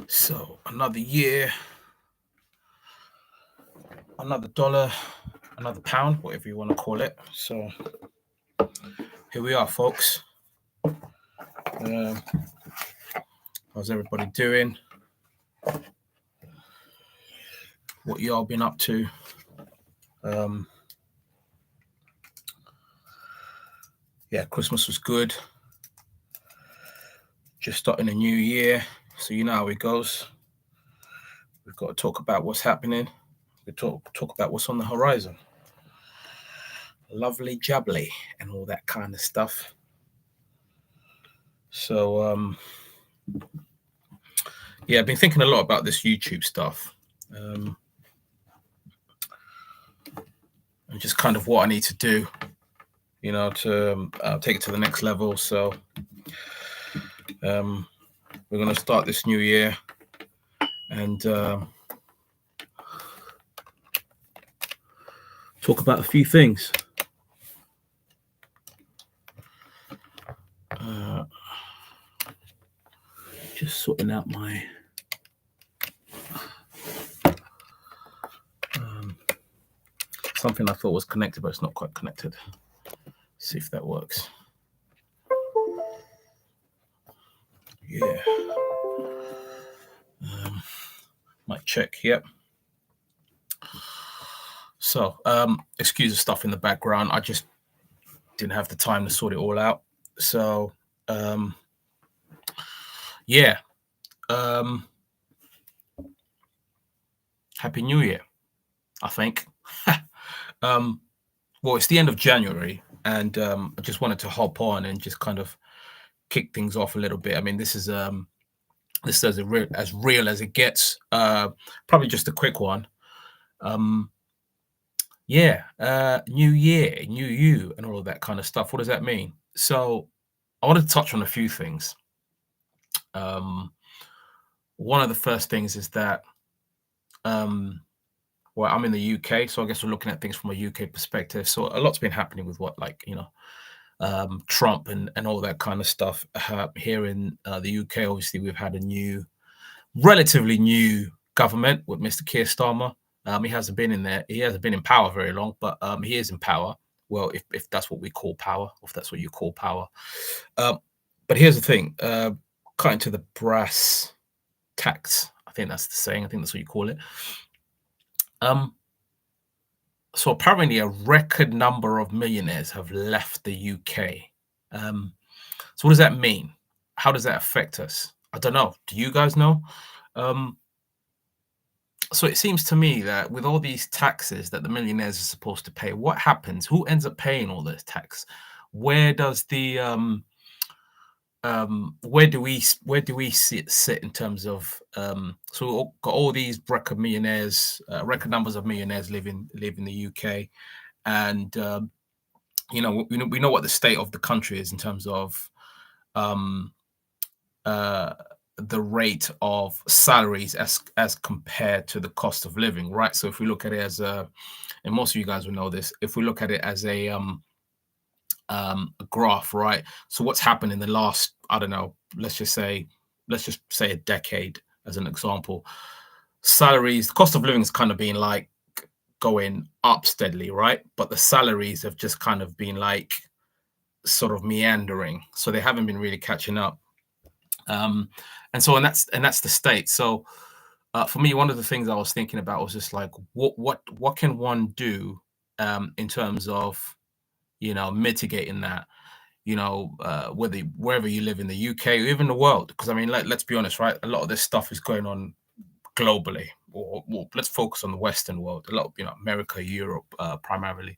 So another year, another dollar, another pound, whatever you want to call it. So here we are, folks. Um, how's everybody doing? What y'all been up to? Yeah, Christmas was good. Just starting a new year, so you know how it goes. We've got to talk about what's happening. We talk about what's on the horizon. Lovely jubbly and all that kind of stuff. So yeah, I've been thinking a lot about this YouTube stuff. And just kind of what I need to do, to take it to the next level. So we're going to start this new year and talk about a few things. Just sorting out my something I thought was connected, but it's not quite connected. Let's see if that works. Yeah. Mic check. Yep. So, excuse the stuff in the background. I just didn't have the time to sort it all out. So, yeah. Happy New Year, I think. Well, it's the end of January, and I just wanted to hop on and just kind of kick things off a little bit. I mean, this is as real as it gets. Probably just a quick one. Yeah, new year, new you, and all of that kind of stuff. What does that mean? So, I want to touch on a few things. One of the first things is that, well, I'm in the UK, so I guess we're looking at things from a UK perspective. So a lot's been happening with Trump and all that kind of stuff here in the UK. Obviously, we've had a relatively new government with Mr. Keir Starmer. He hasn't been in power very long, but he is in power. Well, if that's what we call power, or if that's what you call power. But here's the thing, cutting to the brass tacks. I think that's the saying. I think that's what you call it. So apparently a record number of millionaires have left the UK. So what does that mean? How does that affect us? I don't know. Do you guys know? So it seems to me that with all these taxes that the millionaires are supposed to pay, what happens? Who ends up paying all this tax? Where does the where do we sit in terms of so we've got all these record numbers of millionaires live in the UK, and we know what the state of the country is in terms of the rate of salaries as compared to the cost of living, right? So if we look at it as and most of you guys will know this, if we look at it as a graph, right? So what's happened in the last, I don't know, let's just say a decade as an example. Salaries, the cost of living has kind of been like going up steadily, right? But the salaries have just kind of been like sort of meandering, so they haven't been really catching up. And that's the state. So for me, one of the things I was thinking about was just like what can one do in terms of mitigating that, wherever you live in the UK or even the world, because I mean, let's be honest, right? A lot of this stuff is going on globally, or let's focus on the Western world. A lot of America, Europe, primarily.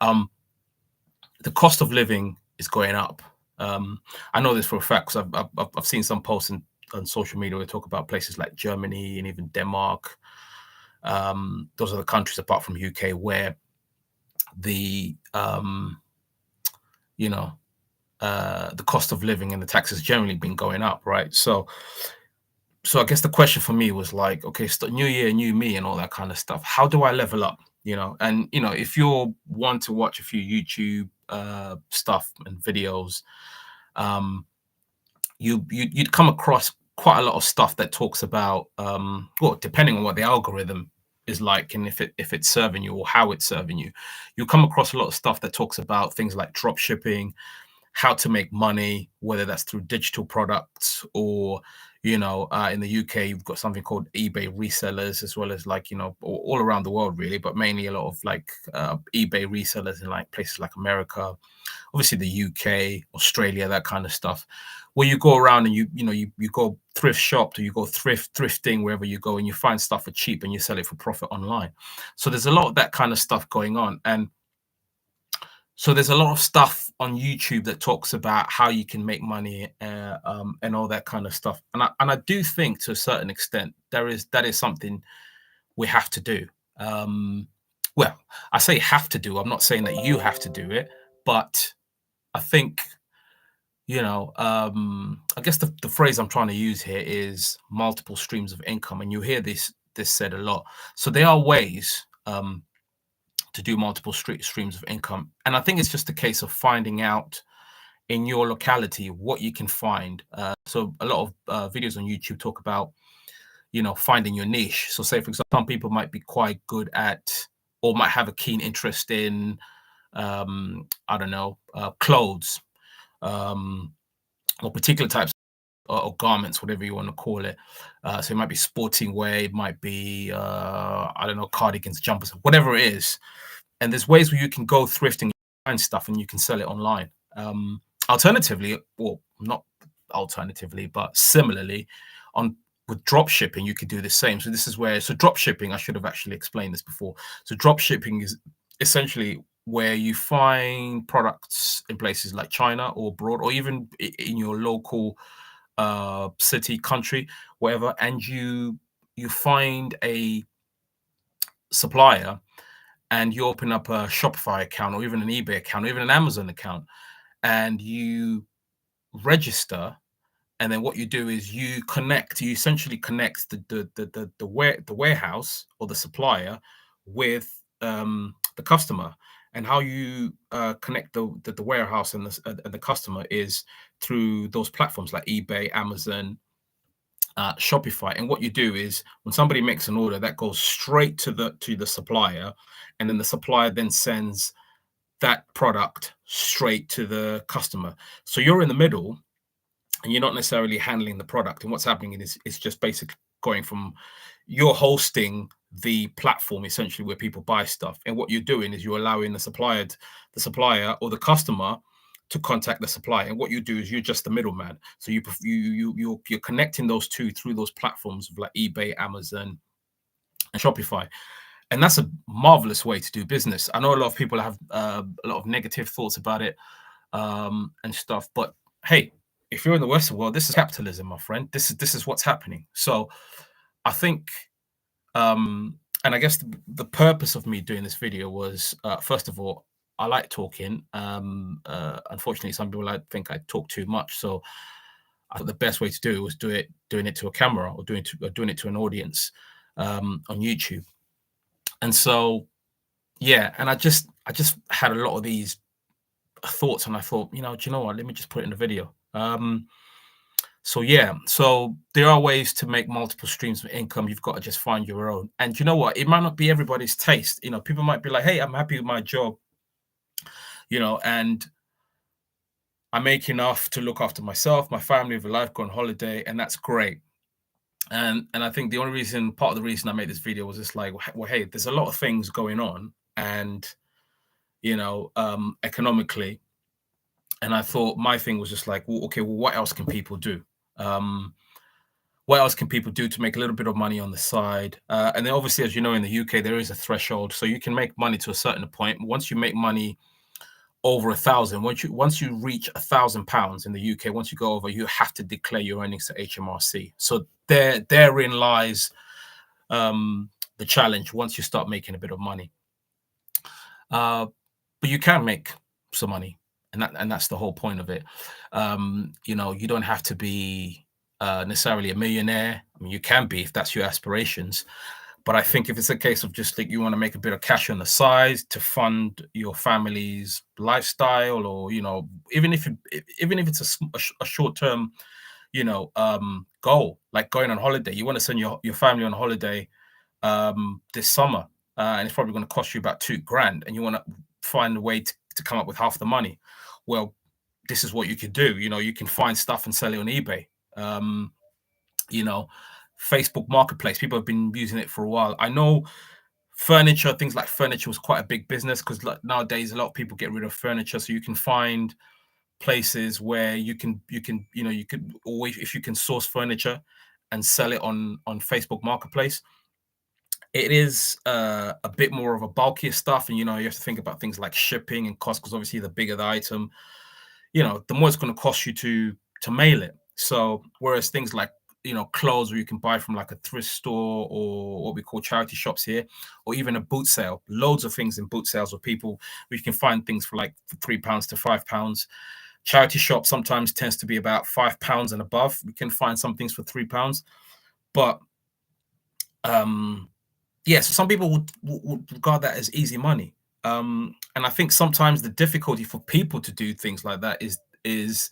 The cost of living is going up. I know this for a fact because I've seen some posts on social media where they talk about places like Germany and even Denmark. Those are the countries apart from UK where the the cost of living and the taxes generally been going up, right? So I guess the question for me was like, okay, new year, new me, and all that kind of stuff. How do I level up? And if you're one to watch a few YouTube stuff and videos, you'd come across quite a lot of stuff that talks about well, depending on what the algorithm is like, and if it's serving you or how it's serving you, you'll come across a lot of stuff that talks about things like drop shipping, how to make money, whether that's through digital products or, in the UK, you've got something called eBay resellers, as well as, like, all around the world really, but mainly a lot of like eBay resellers in like places like America, obviously the UK, Australia, that kind of stuff, where you go around and you go thrift shop, or you go thrifting wherever you go, and you find stuff for cheap and you sell it for profit online. So there's a lot of that kind of stuff going on. And so there's a lot of stuff on YouTube that talks about how you can make money, and all that kind of stuff. And I do think, to a certain extent, that is something we have to do. Well, I say have to do. I'm not saying that you have to do it, but I think, I guess the phrase I'm trying to use here is multiple streams of income, and you hear this said a lot. So there are ways to do multiple streams of income, and I think it's just a case of finding out in your locality what you can find. So a lot of videos on YouTube talk about, finding your niche. So say, for example, some people might be quite good at, or might have a keen interest in, I don't know, clothes, or particular types or garments, whatever you want to call it. So it might be sporting wear, it might be, I don't know, cardigans, jumpers, whatever it is. And there's ways where you can go thrifting, find stuff, and you can sell it online. Alternatively, well, not alternatively, but similarly, with drop shipping, you could do the same. So this is where, drop shipping, I should have actually explained this before. So drop shipping is essentially where you find products in places like China or abroad, or even in your local city, country, wherever, and you find a supplier, and you open up a Shopify account, or even an eBay account, or even an Amazon account, and you register. And then what you do is you essentially connect the warehouse or the supplier with the customer. And how you connect the warehouse and the customer is through those platforms like eBay, Amazon, Shopify. And what you do is, when somebody makes an order, that goes straight to the supplier, and then the supplier then sends that product straight to the customer. So you're in the middle, and you're not necessarily handling the product. And what's happening is it's just basically going from, you're hosting the platform essentially where people buy stuff. And what you're doing is you're allowing the supplier or the customer to contact the supplier. And what you do is you're just the middleman. So you're connecting those two through those platforms of like eBay, Amazon, and Shopify. And that's a marvelous way to do business. I know a lot of people have a lot of negative thoughts about it, and stuff, but hey, if you're in the Western world, this is capitalism, my friend. This is what's happening. So I think, and I guess the purpose of me doing this video was, first of all, I like talking. Unfortunately, some people think I talk too much. So I thought the best way to do it was doing it to a camera, or doing it to an audience on YouTube. And so, yeah, and I just had a lot of these thoughts, and I thought, do you know what? Let me just put it in a video. So yeah, so there are ways to make multiple streams of income. You've got to just find your own. And you know what? It might not be everybody's taste. People might be like, hey, I'm happy with my job, and I make enough to look after myself, my family, with a life, go on holiday, and that's great. And I think part of the reason I made this video was just like, well, hey, there's a lot of things going on, and economically. And I thought my thing was just like, well, okay, well, what else can people do? What else can people do to make a little bit of money on the side? And then obviously, as you know, in the UK, there is a threshold. So you can make money to a certain point. Once you make money over 1,000, once you reach £1,000 in the UK, once you go over, you have to declare your earnings to HMRC. So therein lies the challenge once you start making a bit of money. But you can make some money. And that's the whole point of it. You don't have to be necessarily a millionaire. I mean, you can be if that's your aspirations. But I think if it's a case of just like you want to make a bit of cash on the side to fund your family's lifestyle, or even if it's a short-term goal, like going on holiday. You want to send your family on holiday this summer, and it's probably going to cost you about 2 grand, and you want to find a way to come up with half the money. Well, this is what you can do. You can find stuff and sell it on eBay. Um, you know, Facebook Marketplace. People have been using it for a while. I know furniture, things like furniture was quite a big business because like nowadays a lot of people get rid of furniture, so you can find places where you could always, if you can source furniture and sell it on Facebook Marketplace. It is a bit more of a bulkier stuff, and you have to think about things like shipping and cost, because obviously the bigger the item, the more it's going to cost you to mail it. So whereas things like clothes, where you can buy from like a thrift store or what we call charity shops here, or even a boot sale, loads of things in boot sales where you can find things for like £3 to £5. Charity shop sometimes tends to be about £5 and above. We can find some things for £3, but yeah, so some people would regard that as easy money. And I think sometimes the difficulty for people to do things like that is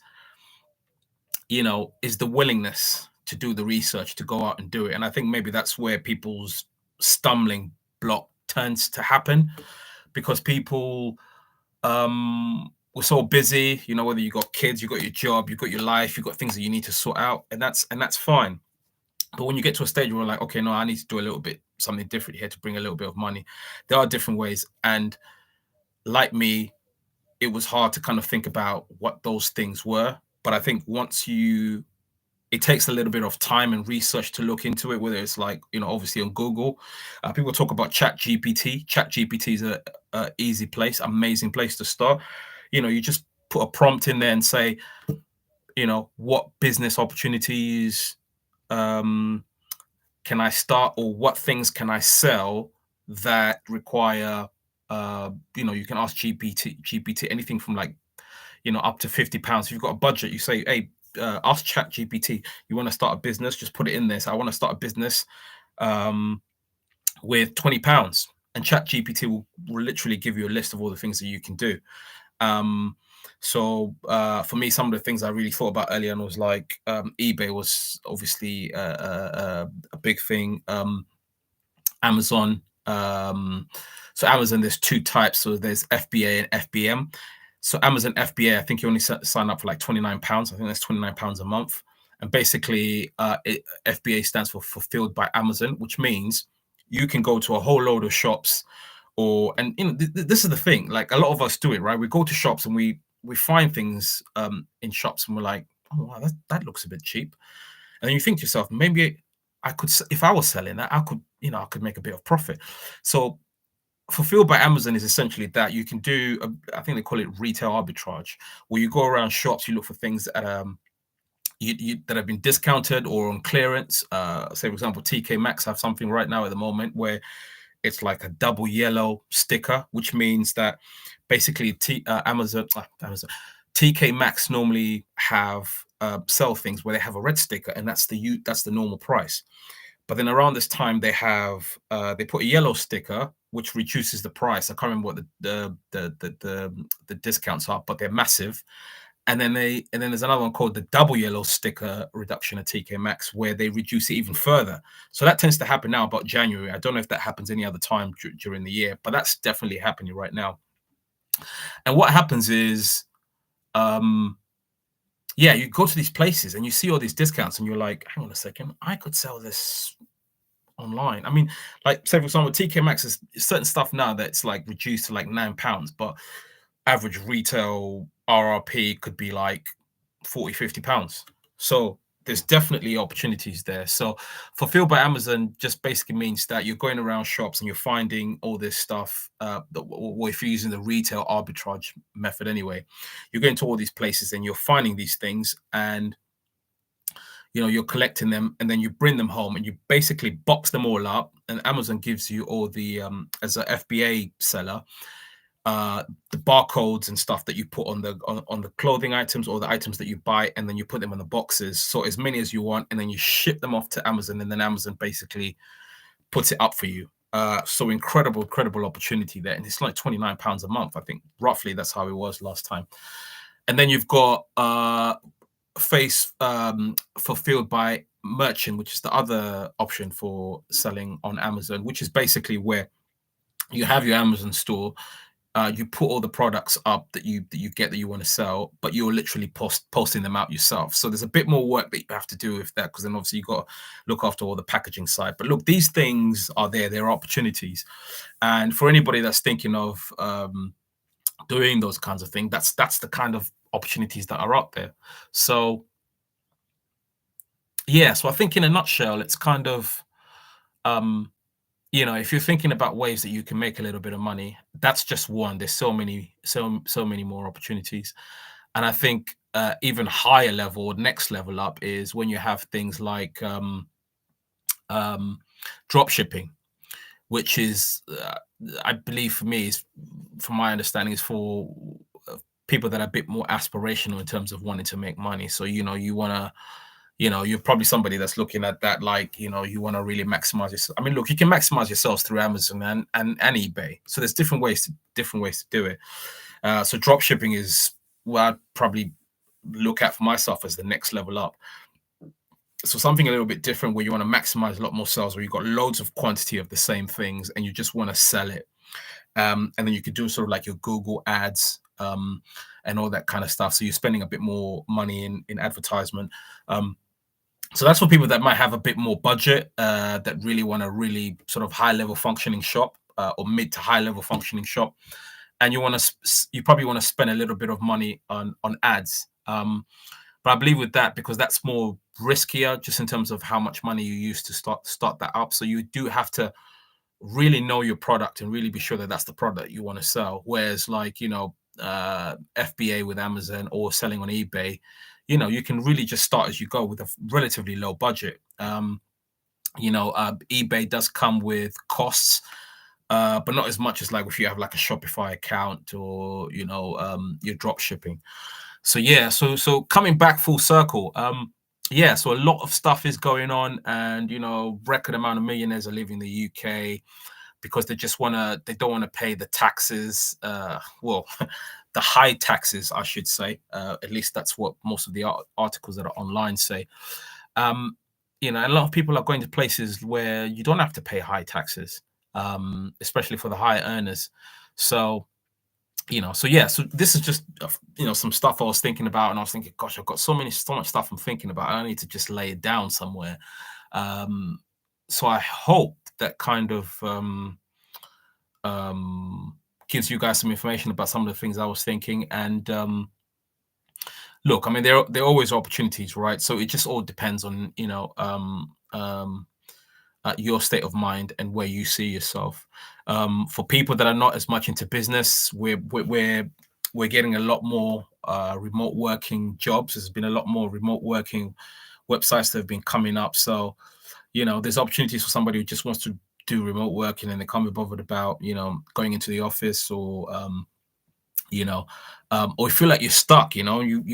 the willingness to do the research, to go out and do it. And I think maybe that's where people's stumbling block tends to happen, because people we're so busy, whether you got kids, you got your job, you got your life, you got things that you need to sort out, and that's fine. But when you get to a stage where we're like, okay, no, I need to do a little bit something different here to bring a little bit of money, there are different ways. And like me, it was hard to kind of think about what those things were. But I think it takes a little bit of time and research to look into it, whether it's like, obviously on Google. People talk about ChatGPT. ChatGPT is a easy place, amazing place to start. You just put a prompt in there and say, what business opportunities can I start, or what things can I sell that require, you can ask GPT anything from like, up to £50. If you've got a budget, you say, hey, ask ChatGPT, you want to start a business, just put it in there. So I want to start a business with £20, and ChatGPT will literally give you a list of all the things that you can do. So for me, some of the things I really thought about earlier on was like eBay was obviously a big thing. Amazon. So Amazon, there's two types. So there's FBA and FBM. So Amazon FBA, I think you only sign up for like £29. I think that's £29 a month. And basically, FBA stands for Fulfilled by Amazon, which means you can go to a whole load of shops, this is the thing. Like a lot of us do it, right? We go to shops and we find things in shops, and we're like, oh wow, that looks a bit cheap. And then you think to yourself, maybe I could, if I was selling that, I could make a bit of profit. So Fulfilled by Amazon is essentially that. You can do, I think they call it retail arbitrage, where you go around shops, you look for things that that have been discounted or on clearance. Say, for example, TK Maxx have something right now at the moment where it's like a double yellow sticker, which means that basically Amazon, TK Maxx normally have sell things where they have a red sticker, and that's the normal price. But then around this time, they put a yellow sticker, which reduces the price. I can't remember what the discounts are, but they're massive. And then there's another one called the double yellow sticker reduction at TK Maxx, where they reduce it even further. So that tends to happen now about January. I don't know if that happens any other time during the year, but that's definitely happening right now. And what happens is, you go to these places and you see all these discounts, and you're like, hang on a second, I could sell this online. I mean, like, say for example, TK Maxx is certain stuff now that's like reduced to like £9, but average retail RRP could be like £40-50. So there's definitely opportunities there. So Fulfilled by Amazon just basically means that you're going around shops and you're finding all this stuff, or if you're using the retail arbitrage method anyway, you're going to all these places and you're finding these things, and you're collecting them, and then you bring them home and you basically box them all up, and Amazon gives you all the as a FBA seller, the barcodes and stuff that you put on the clothing items or the items that you buy, and then you put them in the boxes, so as many as you want, and then you ship them off to Amazon, and then Amazon basically puts it up for you. So incredible opportunity there, and it's like £29 a month. I think roughly that's how it was last time. And then you've got face fulfilled by merchant, which is the other option for selling on Amazon, which is basically where you have your Amazon store. You put all the products up that you get that you want to sell, but you're literally posting them out yourself. So there's a bit more work that you have to do with that, because then obviously you've got to look after all the packaging side. But look, these things are there. There are opportunities, and for anybody that's thinking of doing those kinds of things, that's the kind of opportunities that are up there. So yeah, so I think in a nutshell, it's kind of um, if you're thinking about ways that you can make a little bit of money, that's just one. There's so many more opportunities, and I think even higher level, next level up, is when you have things like um, drop shipping, which is, I believe, for me, is, from my understanding, is for people that are a bit more aspirational in terms of wanting to make money. So you want to, you're probably somebody that's looking at that, like, you want to really maximize yourself. I mean, look, you can maximize yourselves through Amazon and eBay. So there's different ways to do it. So drop shipping is what I'd probably look at for myself as the next level up. So something a little bit different, where you want to maximize a lot more sales, where you've got loads of quantity of the same things and you just want to sell it. And then you could do sort of like your Google ads, and all that kind of stuff. So you're spending a bit more money in advertisement. So that's for people that might have a bit more budget, that really want a really sort of high level functioning shop, or mid to high level functioning shop, and you probably want to spend a little bit of money on ads. But I believe with that, because that's more riskier, just in terms of how much money you use to start that up. So you do have to really know your product and really be sure that that's the product you want to sell. Whereas, like, FBA with Amazon or selling on eBay, you can really just start as you go with a relatively low budget. eBay does come with costs, but not as much as like if you have like a Shopify account or your drop shipping. So yeah, so coming back full circle, yeah, so a lot of stuff is going on, and record amount of millionaires are leaving the UK because they don't want to pay the taxes, well, the high taxes, I should say. At least that's what most of the articles that are online say. And a lot of people are going to places where you don't have to pay high taxes, especially for the high earners. So so this is just some stuff I was thinking about, and I was thinking, gosh, I've got so much stuff I'm thinking about. I need to just lay it down somewhere. So I hope that kind of gives you guys some information about some of the things I was thinking. And look, I mean, there are always opportunities, right? So it just all depends on your state of mind and where you see yourself. For people that are not as much into business, we're getting a lot more remote working jobs. There's been a lot more remote working websites that have been coming up. So, there's opportunities for somebody who just wants to do remote working and they can't be bothered about, going into the office, or or you feel like you're stuck, you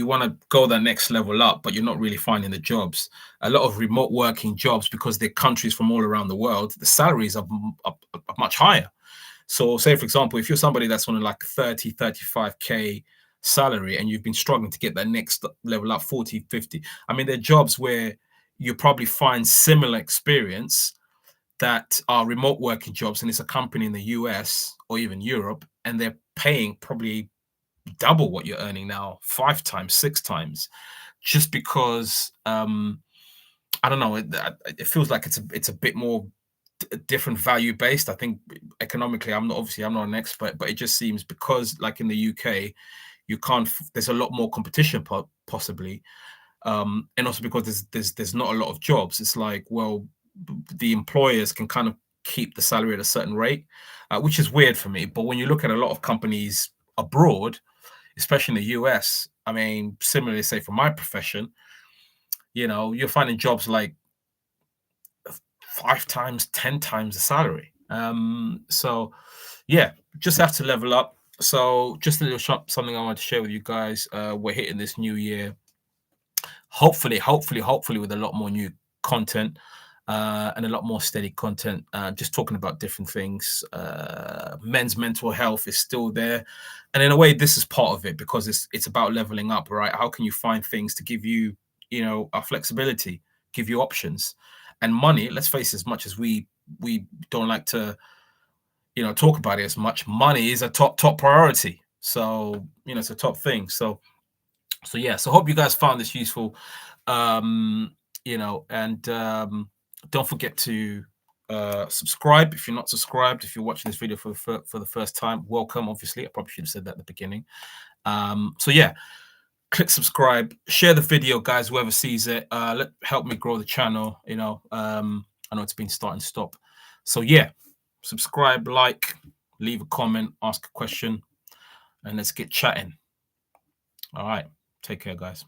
want to go the next level up, but you're not really finding the jobs. A lot of remote working jobs, because they're countries from all around the world, the salaries are much higher. So say, for example, if you're somebody that's on like 35k salary and you've been struggling to get that next level up, 40, 50, I mean, there are jobs where you probably find similar experience that are remote working jobs, and it's a company in the US or even Europe, and they're paying probably double what you're earning now, 5 times, 6 times, just because I don't know, it feels like it's a bit more different value based. I think economically, I'm not an expert, but it just seems, because like in the UK, you can't. There's a lot more competition, possibly, and also because there's not a lot of jobs. It's like, well, the employers can kind of keep the salary at a certain rate, which is weird for me. But when you look at a lot of companies abroad, especially in the US, I mean, similarly, say for my profession, you're finding jobs like 5 times, 10 times the salary. So yeah, just have to level up. So just a little something I want to share with you guys. We're hitting this new year, hopefully with a lot more new content. and a lot more steady content, just talking about different things. Men's mental health is still there, and in a way, this is part of it because it's about leveling up, right? How can you find things to give you, a flexibility, give you options, and money? Let's face it, as much as we don't like to, talk about it as much, money is a top priority. So it's a top thing. So yeah, so hope you guys found this useful. And don't forget to subscribe if you're not subscribed. If you're watching this video for the first time, welcome. Obviously, I probably should have said that at the beginning. So yeah, click subscribe, share the video, guys. Whoever sees it, help me grow the channel. I know it's been start and stop. So yeah, subscribe, like, leave a comment, ask a question, and let's get chatting. All right, take care, guys.